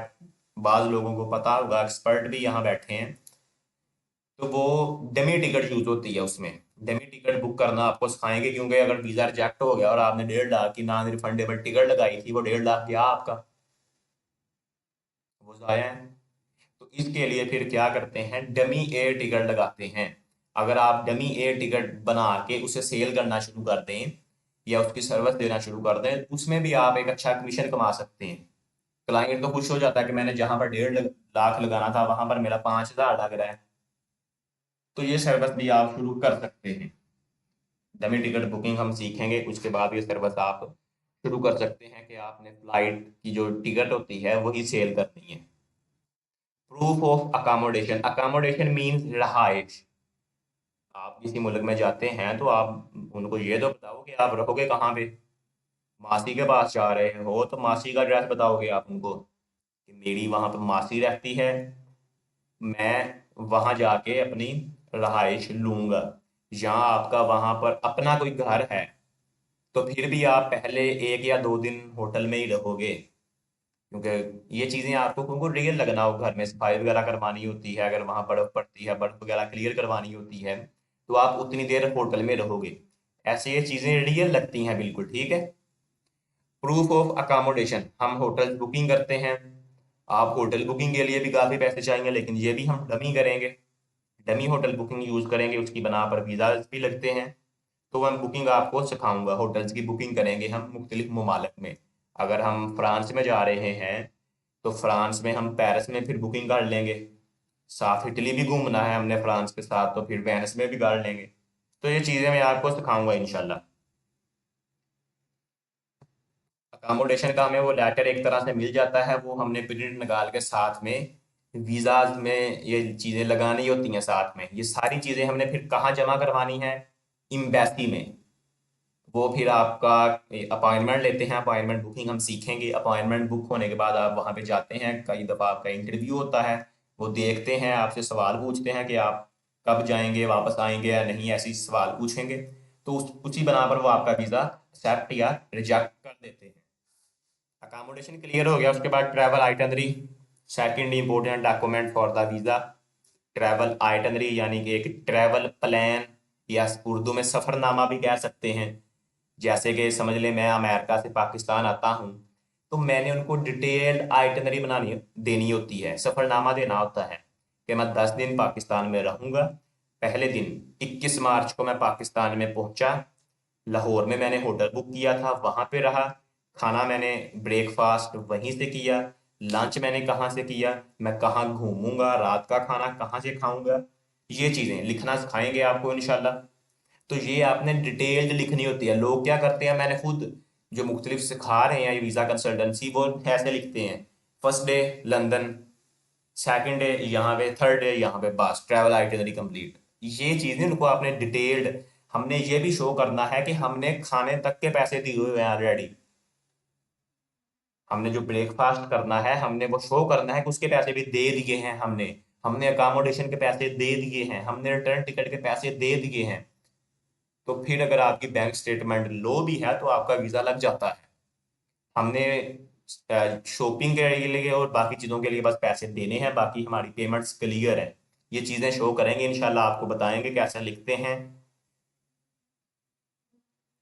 बाज़ लोगों को पता होगा, एक्सपर्ट भी यहाँ बैठे हैं। तो वो डमी टिकट यूज होती है उसमें। डमी टिकट बुक करना आपको सिखाएंगे, क्योंकि अगर वीजा रिजेक्ट हो गया और आपने 1.5 लाख की नॉन रिफंडेबल टिकट लगाई थी, वो 1.5 लाख गया आपका, वो जाया है। तो इसके लिए फिर क्या करते हैं, डमी एयर टिकट लगाते हैं। अगर आप डमी एयर टिकट बना के उसे सेल करना शुरू कर दें या उसकी सर्विस देना शुरू कर दें, उसमें भी आप एक अच्छा कमीशन कमा सकते हैं। क्लाइंट तो खुश हो जाता है कि मैंने जहां पर 1.5 लाख लगाना था वहां पर मेरा 5,000 लग रहा है। तो ये सर्विस भी आप शुरू कर सकते हैं। डमी टिकट बुकिंग हम सीखेंगे, उसके बाद ये सर्विस आप शुरू कर सकते हैं कि आपने फ्लाइट की जो टिकट होती है वही सेल करनी है। Proof of accommodation, accommodation means रहाइश। आप किसी मुल्क में जाते हैं तो आप उनको ये तो बताओ कि आप रहोगे कहाँ पे। मासी के पास जा रहे हो तो मासी का एड्रेस बताओगे आप उनको कि मेरी वहां पर मासी रहती है, मैं वहां जाके अपनी रहाइश लूंगा। यहाँ आपका वहां पर अपना कोई घर है तो फिर भी आप पहले 1 या 2 दिन होटल में ही रहोगे, क्योंकि ये चीजें आपको क्योंकि रियल लगना हो, घर में सफाई वगैरह करवानी होती है, अगर वहां बर्फ पड़ती है बर्फ वगैरह क्लियर करवानी होती है, तो आप उतनी देर होटल में रहोगे। ऐसे ये चीजें रियल लगती हैं बिल्कुल, ठीक है। प्रूफ ऑफ अकोमोडेशन, हम होटल बुकिंग करते हैं। आप होटल बुकिंग के लिए भी काफी पैसे चाहेंगे, लेकिन ये भी हम डमी करेंगे। डमी होटल बुकिंग यूज करेंगे, उसकी बना पर वीजा भी लगते हैं। तो हम बुकिंग आपको सिखाऊंगा, होटल्स की बुकिंग करेंगे हम मुख्तलिफ ममालिक में। अगर हम फ्रांस में जा रहे हैं तो फ्रांस में हम पेरिस में फिर बुकिंग कर लेंगे। साथ इटली भी घूमना है हमने फ्रांस के साथ, तो फिर वेनिस में भी कर लेंगे। तो ये चीज़ें मैं आपको सिखाऊंगा इंशाल्लाह। अकोमोडेशन का हमें वो लेटर एक तरह से मिल जाता है, वो हमने प्रिंट निकाल के साथ में वीज़ाज में ये चीज़ें लगानी होती हैं साथ में। ये सारी चीज़ें हमने फिर कहाँ जमा करवानी है, एम्बेसी में। वो फिर आपका अपॉइंटमेंट लेते हैं, अपॉइंटमेंट बुकिंग हम सीखेंगे। अपॉइंटमेंट बुक होने के बाद आप वहाँ पे जाते हैं, कई दफ़ा आपका इंटरव्यू होता है। वो देखते हैं, आपसे सवाल पूछते हैं कि आप कब जाएंगे, वापस आएंगे या नहीं, ऐसी सवाल पूछेंगे। तो उसी बना पर वो आपका वीज़ा एक्सेप्ट या रिजेक्ट कर देते हैं। अकोमोडेशन क्लियर हो गया, उसके बाद travel itinerary, second important document for the visa. Travel itinerary यानी कि एक ट्रैवल प्लान, या उर्दू में सफ़रनामा भी कह सकते हैं। जैसे कि समझ ले मैं अमेरिका से पाकिस्तान आता हूँ, तो मैंने उनको डिटेल्ड आइटनरी बनानी देनी होती है, सफ़रनामा देना होता है कि मैं 10 दिन पाकिस्तान में रहूँगा। पहले दिन 21 मार्च को मैं पाकिस्तान में पहुँचा, लाहौर में मैंने होटल बुक किया था, वहाँ पे रहा। खाना मैंने ब्रेकफास्ट वहीं से किया, लंच मैंने कहाँ से किया, मैं कहाँ घूमूंगा, रात का खाना कहाँ से खाऊंगा, ये चीज़ें लिखना सिखाएंगे आपको इंशाल्लाह। तो ये आपने डिटेल्ड लिखनी होती है। लोग क्या करते हैं, मैंने खुद जो मुख्तलिफ सिखा रहे हैं ये वीज़ा कंसल्टेंसी, वो ऐसे लिखते हैं, first day London, second day यहाँ पे, थर्ड डे यहाँ पे, बस ट्रैवल आइटिनरी कंप्लीट। ये चीज़ें उनको आपने डिटेल्ड, हमने ये भी शो करना है कि हमने खाने तक के पैसे दिए हुए हैं ऑलरेडी। हमने जो ब्रेकफास्ट करना है हमने वो शो करना है कि उसके पैसे भी दे दिए हैं हमने। हमने अकोमोडेशन के पैसे दे दिए हैं, हमने रिटर्न टिकट के पैसे दे दिए हैं। तो फिर अगर आपकी बैंक स्टेटमेंट लो भी है तो आपका वीज़ा लग जाता है। हमने शॉपिंग के लिए और बाकी चीज़ों के लिए बस पैसे देने हैं, बाकी हमारी पेमेंट्स क्लियर है। ये चीज़ें शो करेंगे इंशाल्लाह, आपको बताएंगे कैसे लिखते हैं।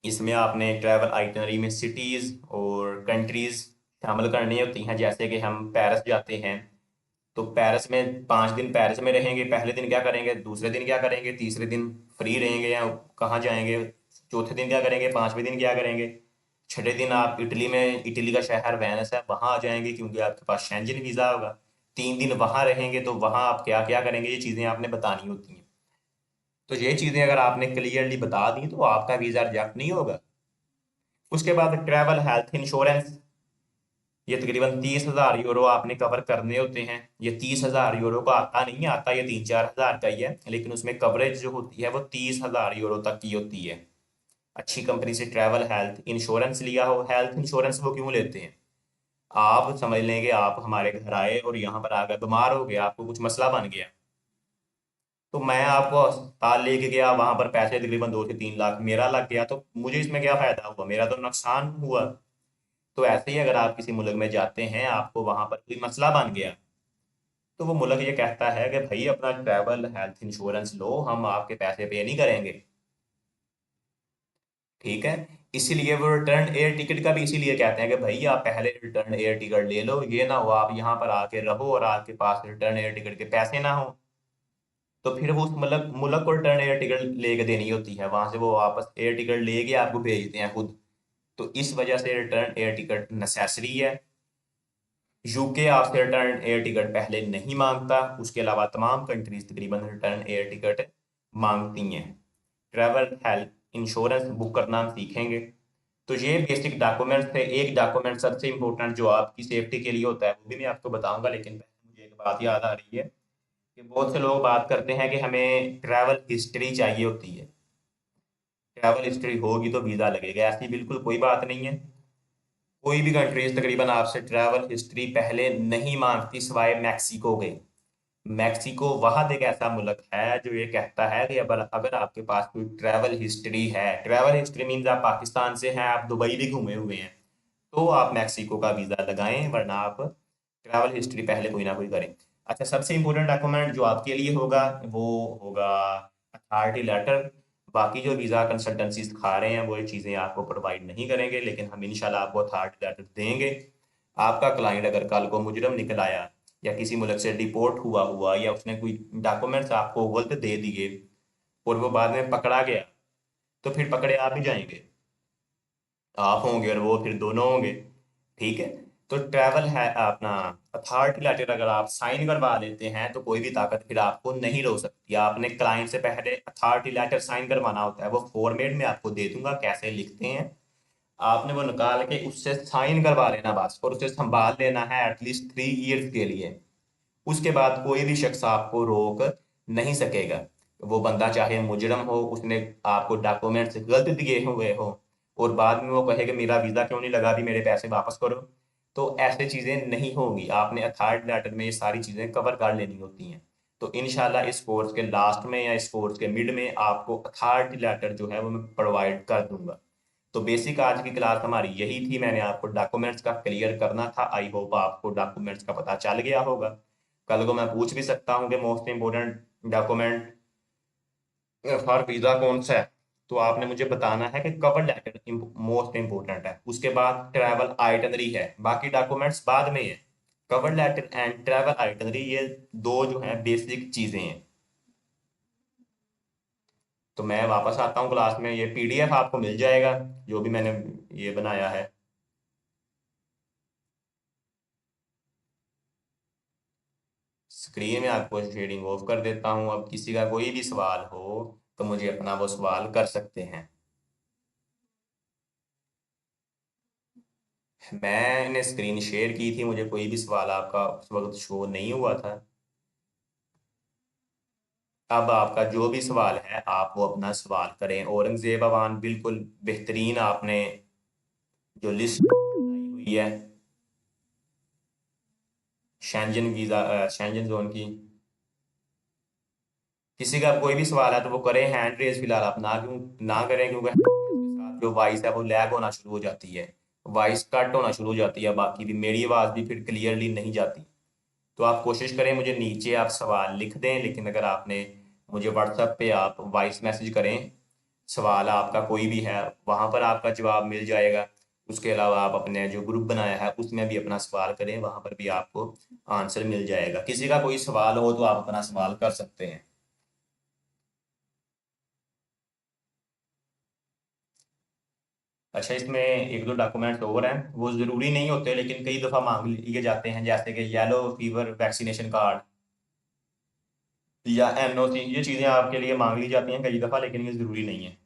इसमें आपने ट्रैवल आइटनरी में सिटीज़ और कंट्रीज़ शामिल करनी होती हैं। जैसे कि हम पेरिस जाते हैं तो पेरिस में 5 दिन पेरिस में रहेंगे, पहले दिन क्या करेंगे, दूसरे दिन क्या करेंगे, तीसरे दिन फ्री रहेंगे या कहाँ जाएंगे, चौथे दिन क्या करेंगे, पांचवें दिन क्या करेंगे, छठे दिन आप इटली में, इटली का शहर वेनिस है वहाँ आ जाएंगे क्योंकि आपके पास शेंजन वीज़ा होगा। 3 दिन वहाँ रहेंगे तो वहाँ आप क्या क्या करेंगे, ये चीज़ें आपने बतानी होती हैं। तो ये चीज़ें अगर आपने क्लियरली बता दी तो आपका वीज़ा रिजेक्ट नहीं होगा। उसके बाद ट्रैवल हेल्थ इंश्योरेंस, ये तकरीबन 30,000 यूरो आपने कवर करने होते हैं। ये 30,000 यूरो का आता नहीं है, आता ये 3-4 हज़ार का ही है, लेकिन उसमें कवरेज जो होती है वो 30,000 यूरो तक की होती है। अच्छी कंपनी से ट्रैवल हेल्थ इंश्योरेंस लिया हो। हेल्थ इंश्योरेंस वो क्यों लेते हैं, आप समझ लेंगे आप हमारे घर आए और यहाँ पर आकर बीमार हो गया, आपको कुछ मसला बन गया, तो मैं आपको अस्पताल लेके गया, वहां पर पैसे तकरीबन 2 से 3 लाख मेरा लग गया, तो मुझे इसमें क्या फायदा हुआ, मेरा तो नुकसान हुआ। तो ऐसे ही अगर आप किसी मुल्क में जाते हैं, आपको वहां पर कोई मसला बन गया, तो वो मुल्क ये कहता है कि भाई अपना ट्रैवल हेल्थ इंश्योरेंस लो, हम आपके पैसे पे नहीं करेंगे। ठीक है। इसीलिए वो रिटर्न एयर टिकट का भी इसीलिए कहते हैं कि भाई आप पहले रिटर्न एयर टिकट ले लो, ये ना हो आप यहाँ पर आके रहो और आपके पास रिटर्न एयर टिकट के पैसे ना हो, तो फिर वो उस मुल्क मुल्क को रिटर्न एयर टिकट लेके देनी होती है, वहां से वो वापस एयर टिकट लेके आपको भेजते हैं खुद। तो इस वजह से रिटर्न एयर टिकट नेसेसरी है। यूके आपसे रिटर्न एयर टिकट पहले नहीं मांगता, उसके अलावा तमाम कंट्रीज तकरीबन रिटर्न एयर टिकट मांगती हैं। ट्रैवल हेल्थ इंश्योरेंस बुक करना हम सीखेंगे। तो ये बेसिक डॉक्यूमेंट्स थे। एक डॉक्यूमेंट सबसे इंपॉर्टेंट जो आपकी सेफ्टी के लिए होता है वो भी मैं आपको बताऊंगा, लेकिन पहले मुझे एक बात याद आ रही है कि बहुत से लोग बात करते हैं कि हमें ट्रैवल हिस्ट्री चाहिए होती है, ट्रैवल हिस्ट्री होगी तो वीज़ा लगेगा। ऐसी बिल्कुल कोई बात नहीं है। कोई भी कंट्रीज तकरीबन आपसे ट्रैवल हिस्ट्री पहले नहीं मांगती सिवाय मैक्सिको के। मैक्सिको वहाद एक ऐसा मुल्क है जो ये कहता है कि अगर अगर आपके पास कोई ट्रैवल हिस्ट्री है, ट्रैवल हिस्ट्री मीन्स आप पाकिस्तान से हैं, आप दुबई भी घूमे हुए हैं, तो आप मैक्सिको का वीज़ा लगाएं, वरना आप ट्रैवल हिस्ट्री पहले कोई ना कोई करें। अच्छा, सबसे इंपॉर्टेंट डॉक्यूमेंट जो आपके लिए होगा वो होगा अथॉरिटी लेटर। बाकी जो वीज़ा कंसल्टेंसीज खा रहे हैं वो ये चीज़ें आपको प्रोवाइड नहीं करेंगे, लेकिन हम इंशाल्लाह आपको अथॉरिटी लेटर देंगे। आपका क्लाइंट अगर कल को मुजरम निकल आया या किसी मुल्क से डिपोर्ट हुआ हुआ या उसने कोई डॉक्यूमेंट्स आपको गलत दे दिए और वो बाद में पकड़ा गया, तो फिर पकड़े आप ही जाएंगे, आप होंगे और वो फिर दोनों होंगे। ठीक है। तो ट्रैवल है अपना अथॉरिटी लेटर अगर आप साइन करवा लेते हैं तो कोई भी ताकत फिर आपको नहीं रोक सकती। आपने क्लाइंट से पहले अथॉरिटी लेटर साइन करवाना होता है, वो फॉर्मेट में आपको दे दूंगा कैसे लिखते हैं। आपने वो निकाल के उससे साइन करवा लेना बस, और उसे संभाल लेना है एटलीस्ट 3 ईयर्स के लिए। उसके बाद कोई भी शख्स आपको रोक नहीं सकेगा। वो बंदा चाहे मुजरम हो, उसने आपको डॉक्यूमेंट्स गलत दिए हुए हो और बाद में वो कहे कि मेरा वीज़ा क्यों नहीं लगा, भी मेरे पैसे वापस करो, तो ऐसे चीज़ें नहीं होंगी। आपने अथॉरिटी लेटर में ये सारी चीज़ें कवर कर लेनी होती हैं। तो इंशाल्लाह इस कोर्स के लास्ट में या इस कोर्स के मिड में आपको अथॉरिटी लेटर जो है वो मैं प्रोवाइड कर दूंगा। तो बेसिक आज की क्लास हमारी यही थी, मैंने आपको डॉक्यूमेंट्स का क्लियर करना था। आई होप आपको डॉक्यूमेंट्स का पता चल गया होगा। कल को मैं पूछ भी सकता हूँ कि most important document for visa कौन सा है, तो आपने मुझे बताना है कि कवर लेटर मोस्ट इंपोर्टेंट है, उसके बाद ट्रैवल आइटनरी है, बाकी डॉक्यूमेंट्स बाद में है। Cover letter and travel itinerary ये दो जो हैं बेसिक चीज़ें हैं। तो मैं वापस आता हूँ क्लास में, ये पीडीएफ आपको मिल जाएगा जो भी मैंने ये बनाया है। स्क्रीन में आपको शेडिंग ऑफ कर देता हूँ। अब किसी का कोई भी सवाल हो तो मुझे अपना वो सवाल कर सकते हैं। मैंने स्क्रीन शेयर की थी, मुझे कोई भी सवाल आपका उस वक्त शो नहीं हुआ था। अब आपका जो भी सवाल है आप वो अपना सवाल करें। औरंगजेब अवान बिल्कुल बेहतरीन आपने जो लिस्ट बनाई हुई है शेंजन वीज़ा शेंजन जोन की। किसी का कोई भी सवाल है तो वो करें हैंड रेज, फिलहाल आप ना करें, क्योंकि hand raise के साथ जो वॉइस है वो लैग होना शुरू हो जाती है, वॉइस कट होना शुरू हो जाती है, बाकी भी मेरी आवाज़ भी फिर क्लियरली नहीं जाती। तो आप कोशिश करें मुझे नीचे आप सवाल लिख दें, लेकिन अगर आपने मुझे व्हाट्सएप पे आप वॉइस मैसेज करें, सवाल आपका कोई भी है वहाँ पर आपका जवाब मिल जाएगा। उसके अलावा आप अपने जो ग्रुप बनाया है उसमें भी अपना सवाल करें, वहाँ पर भी आपको आंसर मिल जाएगा। किसी का कोई सवाल हो तो आप अपना सवाल कर सकते हैं। अच्छा, इसमें एक दो डॉक्यूमेंट्स और हैं, वो ज़रूरी नहीं होते लेकिन कई दफ़ा मांग लिए जाते हैं, जैसे कि येलो फीवर वैक्सीनेशन कार्ड या एनओसी। ये चीज़ें आपके लिए मांग ली जाती हैं कई दफ़ा, लेकिन ये ज़रूरी नहीं है।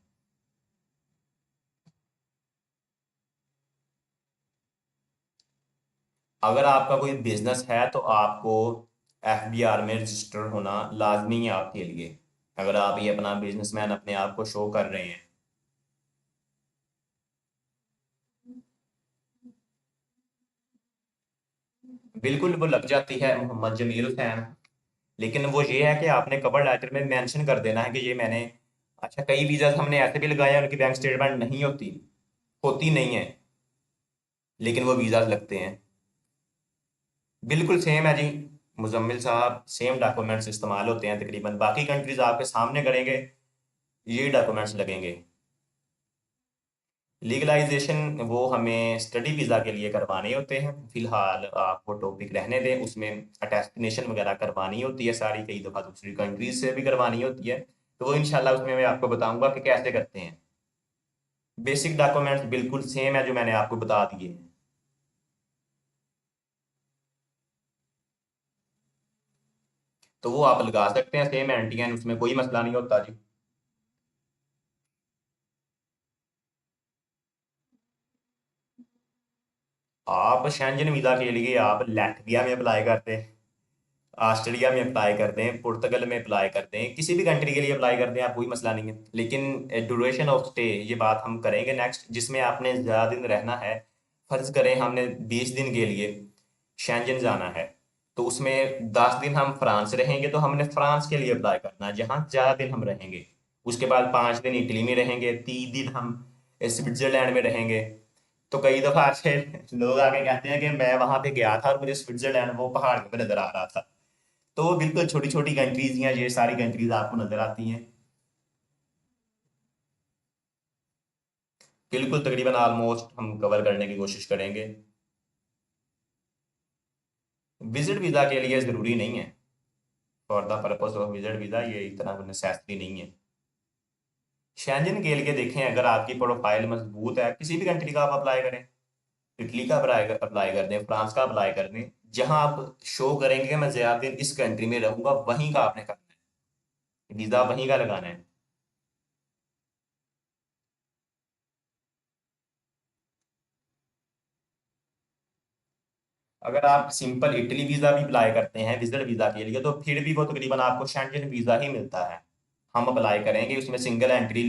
अगर आपका कोई बिजनेस है तो आपको एफबीआर में रजिस्टर होना लाजमी है आपके लिए, अगर आप ये अपना बिजनेसमैन अपने आप को शो कर रहे हैं। बिल्कुल वो लग जाती है मोहम्मद जमील हुसैन, लेकिन वो ये है कि आपने कवर लेटर में मेंशन कर देना है कि ये मैंने। अच्छा, कई वीज़ा हमने ऐसे भी लगाए हैं उनकी बैंक स्टेटमेंट नहीं होती, होती नहीं है, लेकिन वो वीज़ा लगते हैं। बिल्कुल सेम है जी। मुजम्मिल साहब सेम डॉक्यूमेंट्स इस्तेमाल होते हैं तकरीबन, बाकी कंट्रीज आपके सामने करेंगे ये डॉक्यूमेंट्स लगेंगे। लीगलाइजेशन वो हमें स्टडी वीज़ा के लिए करवाने होते हैं, फिलहाल आपको टॉपिक रहने दें, उसमें अटेस्टेशन वगैरह करवानी होती है सारी, कई दफ़ा दूसरी कंट्रीज से भी करवानी होती है, तो वो इंशाल्लाह उसमें मैं आपको बताऊंगा कि कैसे करते हैं। बेसिक डॉक्यूमेंट्स बिल्कुल सेम है जो मैंने आपको बता दिए हैं। तो वो आप लगा सकते हैं सेम एंटीएन, उसमें कोई मसला नहीं होता जी। आप शेंजन वीज़ा के लिए आप लैटविया में अप्लाई करते हैं, ऑस्ट्रेलिया में अप्लाई करते हैं, पुर्तगल में अप्लाई करते हैं, किसी भी कंट्री के लिए अप्लाई करते हैं आप, कोई मसला नहीं है। लेकिन ड्यूरेशन ऑफ स्टे ये बात हम करेंगे नेक्स्ट, जिसमें आपने ज़्यादा दिन रहना है। फर्ज करें हमने 20 दिन के लिए शेंजन जाना है, तो उसमें 10 दिन हम फ्रांस रहेंगे, तो हमने फ्रांस के लिए अप्लाई करना है जहाँ ज़्यादा दिन हम रहेंगे। उसके बाद 5 दिन इटली में रहेंगे, 3 दिन हम स्विट्जरलैंड में रहेंगे। तो कई दफा ऐसे लोग आके कहते हैं कि मैं वहां पे गया था और मुझे स्विट्जरलैंड वो पहाड़ पे नजर आ रहा था। तो वो बिल्कुल छोटी छोटी कंट्रीज हैं, ये सारी कंट्रीज आपको नजर आती हैं। बिल्कुल तकरीबन ऑलमोस्ट हम कवर करने की कोशिश करेंगे। विजिट वीजा के लिए जरूरी नहीं है, for the purpose of visit visa ये इतना नेसेसिटी नहीं है। शेंजन के लिए देखें, अगर आपकी प्रोफाइल मजबूत है किसी भी कंट्री का आप अप्लाई करें, इटली का अप्लाई कर दें, फ्रांस का अप्लाई कर दें, जहां आप शो करेंगे कि मैं ज्यादा दिन इस कंट्री में रहूंगा, वहीं का आपने करना है, वीजा वहीं का लगाना है। अगर आप सिंपल इटली वीजा भी अप्लाई करते हैं विजिट वीजा के लिए, तो फिर भी वो तकरीबन आपको शेंजन वीजा ही मिलता है। हम अप्लाई करेंगे उसमें सिंगल एंट्री,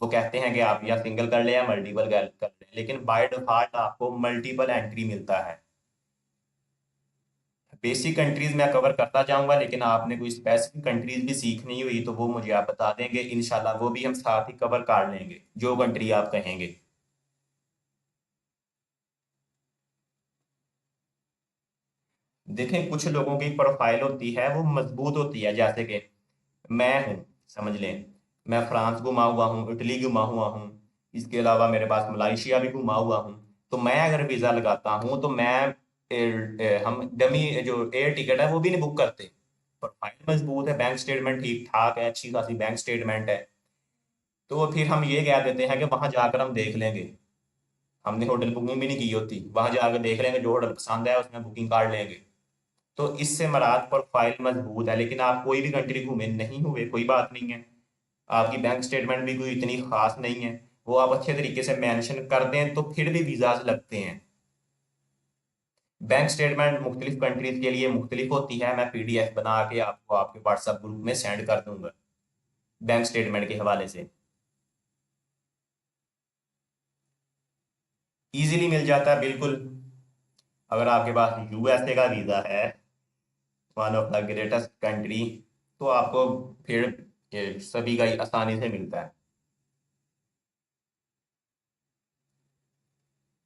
वो कहते हैं कि आप या सिंगल कर लें या मल्टीपल कर लें, लेकिन बाय डिफॉल्ट आपको मल्टीपल एंट्री मिलता है। बेसिक कंट्रीज मैं कवर करता जाऊंगा, लेकिन आपने कोई स्पेसिफिक कंट्रीज भी सीखनी हुई तो वो मुझे आप बता देंगे, इंशाल्लाह वो भी हम साथ ही कवर कर लेंगे जो कंट्री आप कहेंगे। देखें, कुछ लोगों की प्रोफाइल होती है वो मजबूत होती है, जैसे कि मैं हूँ, समझ लें मैं फ्रांस घुमा हुआ हूँ, इटली घुमा हुआ हूँ, इसके अलावा मेरे पास मलाइशिया भी घुमा हुआ हूँ। तो मैं अगर वीज़ा लगाता हूँ तो मैं हम डमी जो एयर टिकट है वो भी नहीं बुक करते। प्रोफाइल मजबूत है, बैंक स्टेटमेंट ठीक ठाक है, अच्छी खासी बैंक स्टेटमेंट है, तो फिर हम ये कह देते हैं कि वहां जाकर हम देख लेंगे, हमने होटल बुकिंग भी नहीं की होती, वहां जाकर देख लेंगे, जो होटल पसंद है उसमें बुकिंग कर लेंगे। तो इससे मराद प्रोफाइल मजबूत है, लेकिन आप कोई भी कंट्री घूमे नहीं हुए कोई बात नहीं है, आपकी बैंक स्टेटमेंट भी कोई इतनी खास नहीं है, वो आप अच्छे तरीके से मेंशन कर दें तो फिर भी वीज़ाज लगते हैं। बैंक स्टेटमेंट मुख्तलिफ कंट्रीज के लिए मुख्तलिफ होती है, मैं पीडीएफ बना के आपको आपके व्हाट्सएप ग्रुप में सेंड कर दूंगा बैंक स्टेटमेंट के हवाले से। इजीली मिल जाता है बिल्कुल। अगर आपके पास यूएसए का वीज़ा है, one of the greatest country, तो आपको फिर ये सभी का ही आसानी से मिलता है।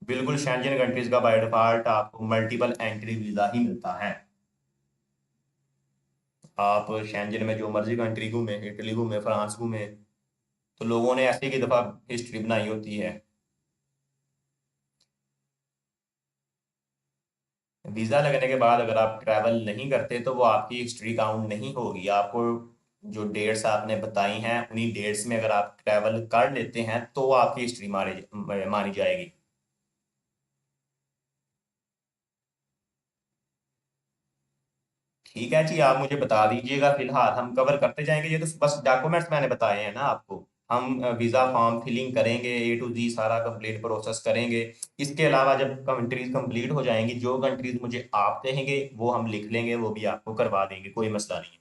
बिल्कुल शेंजन कंट्रीज का बाय डिफॉल्ट आपको मल्टीपल एंट्री वीज़ा ही मिलता है। आप शेंजन में जो मर्जी कंट्री घूमे, इटली घूमे, फ्रांस घूमे, तो लोगों ने ऐसे की दफ़ा हिस्ट्री बनाई होती है। वीज़ा लगने के बाद अगर आप ट्रैवल नहीं करते तो वो आपकी हिस्ट्री काउंट नहीं होगी, आपको जो डेट्स आपने बताई हैं उन्हीं डेट्स में अगर आप ट्रैवल कर लेते हैं तो वो आपकी हिस्ट्री मानी मानी जाएगी। ठीक है जी, आप मुझे बता दीजिएगा, फिलहाल हम कवर करते जाएंगे, ये तो बस डॉक्यूमेंट्स मैंने बताए हैं ना आपको। हम वीज़ा फॉर्म फिलिंग करेंगे, ए टू जी सारा कंप्लीट प्रोसेस करेंगे। इसके अलावा जब कंट्रीज कंप्लीट हो जाएंगी, जो कंट्रीज मुझे आप कहेंगे वो हम लिख लेंगे, वो भी आपको करवा देंगे, कोई मसला नहीं है।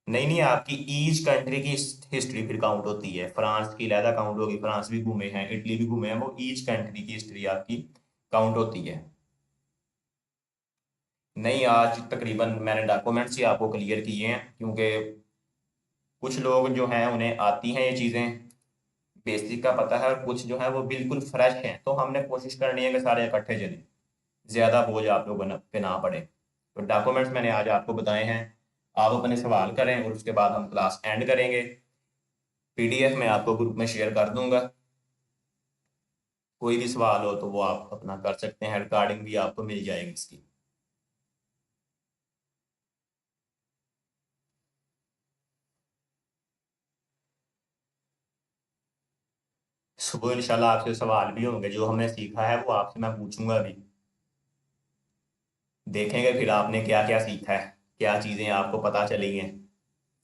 नहीं नहीं, आपकी ईच कंट्री की हिस्ट्री फिर काउंट होती है, फ्रांस की अलहदा काउंट होगी, फ्रांस भी घूमे हैं, इटली भी घूमे हैं, वो ईच कंट्री की हिस्ट्री आपकी काउंट होती है। नहीं, आज तकरीबन मैंने डॉक्यूमेंट्स ही आपको क्लियर किए हैं, क्योंकि कुछ लोग जो हैं उन्हें आती हैं ये चीज़ें, बेसिक का पता है, और कुछ जो है वो बिल्कुल फ्रेश हैं, तो हमने कोशिश करनी है कि सारे इकट्ठे चलें। ज़्यादा बोझ आप लोगों पे ना पड़े। तो डॉक्यूमेंट्स मैंने आज आपको बताए हैं, आप अपने सवाल करें और उसके बाद हम क्लास एंड करेंगे। पीडीएफ मैं आपको ग्रुप में शेयर कर दूंगा, कोई भी सवाल हो तो वो आप अपना कर सकते हैं, रिकॉर्डिंग भी आपको मिल जाएगी इसकी। सुबह इंशाल्लाह आपसे सवाल भी होंगे, जो हमने सीखा है वो आपसे मैं पूछूंगा भी। देखेंगे फिर आपने क्या क्या सीखा है, क्या चीज़ें आपको पता चली हैं,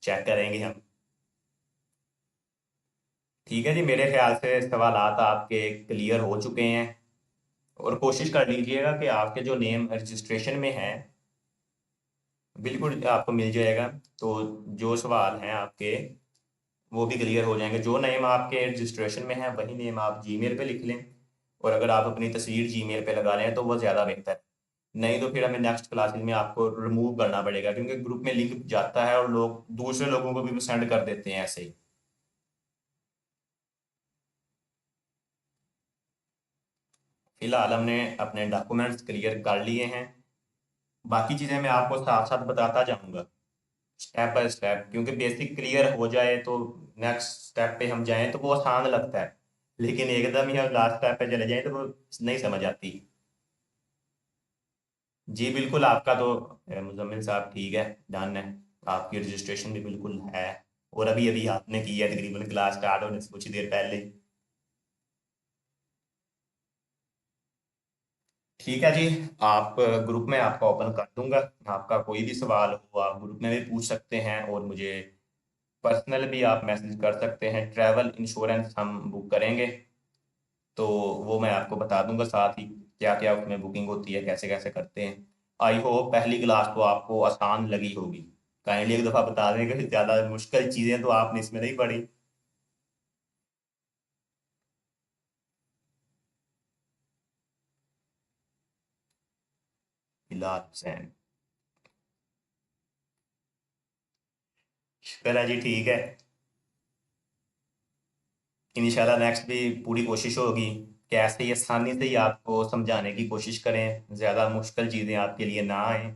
चेक करेंगे हम। ठीक है जी, मेरे ख्याल से सवाल आपके क्लियर हो चुके हैं। और कोशिश कर लीजिएगा कि आपके जो नेम रजिस्ट्रेशन में है बिल्कुल आपको मिल जाएगा। तो जो सवाल हैं आपके वो भी क्लियर हो जाएंगे। जो नेम आपके रजिस्ट्रेशन में है वही नेम आप जीमेल पे लिख लें, और अगर आप अपनी तस्वीर जीमेल पे लगा लें तो वो ज़्यादा बेहतर है। नहीं तो फिर हमें नेक्स्ट क्लासेस में आपको रिमूव करना पड़ेगा, क्योंकि ग्रुप में लिंक जाता है और लोग दूसरे लोगों को भी सेंड कर देते हैं ऐसे ही। फिलहाल हमने अपने डॉक्यूमेंट्स क्लियर कर लिए हैं, बाकी चीज़ें मैं आपको साथ साथ बताता जाऊंगा स्टेप बाय स्टेप, क्योंकि बेसिक क्लियर हो जाए तो नेक्स्ट स्टेप पे हम जाएं तो वो आसान लगता है, लेकिन एकदम ही हम लास्ट स्टेप पे चले जाएं तो वो नहीं समझ आती। जी बिल्कुल, आपका तो मुजम्मिल साहब ठीक है, डन है। आपकी रजिस्ट्रेशन भी बिल्कुल है, और अभी अभी आपने की है, तकरीबन क्लास स्टार्ट होने से कुछ देर पहले। ठीक है जी, आप ग्रुप में आपका ओपन कर दूंगा। आपका कोई भी सवाल हो आप ग्रुप में भी पूछ सकते हैं, और मुझे पर्सनल भी आप मैसेज कर सकते हैं। ट्रैवल इंश्योरेंस हम बुक करेंगे तो वो मैं आपको बता दूंगा साथ ही, क्या क्या उसमें बुकिंग होती है, कैसे कैसे करते हैं। आई होप पहली क्लास तो आपको आसान लगी होगी। काइंडली एक दफ़ा बता दें कि ज़्यादा मुश्किल चीज़ें तो आपने इसमें नहीं पढ़ी। बिलाल हुसैन, शुक्र है जी, ठीक है। इंशाल्लाह नेक्स्ट भी पूरी कोशिश होगी कि ऐसे ही आसानी से ही आपको समझाने की कोशिश करें, ज़्यादा मुश्किल चीज़ें आपके लिए ना आए,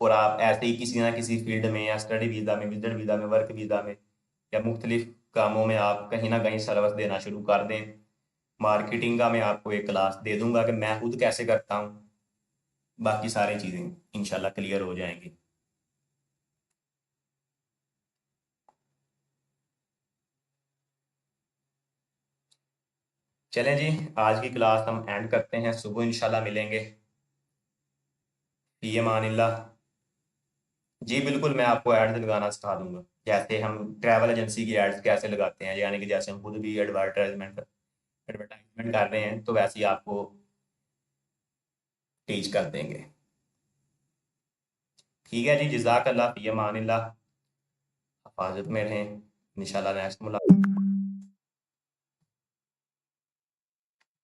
और आप ऐसे ही किसी ना किसी फील्ड में या स्टडी वीज़ा में, विजिट वीज़ा में, वर्क वीज़ा में या मुख्तलिफ कामों में आप कहीं ना कहीं सर्विस देना शुरू कर दें। मार्केटिंग का मैं आपको एक क्लास दे दूंगा कि मैं खुद कैसे करता हूँ। बाकी सारी चीज़ें इंशाल्लाह क्लियर हो जाएंगी। चलें जी, आज की क्लास हम एंड करते हैं, सुबह इंशाल्लाह मिलेंगे। फी अमानिल्लाह। जी बिल्कुल, मैं आपको एड्स लगाना सिखा दूंगा, जैसे हम ट्रैवल एजेंसी की एड्स कैसे लगाते हैं, यानी कि जैसे हम खुद भी एडवर्टाइजमेंट कर रहे हैं तो वैसे ही आपको टीच कर देंगे। ठीक है जी, जज़ाकल्लाह, फ़ी अमानिल्लाह, हिफाजत में रहें। इंशाल्लाह नेक्स्ट मुलाकात।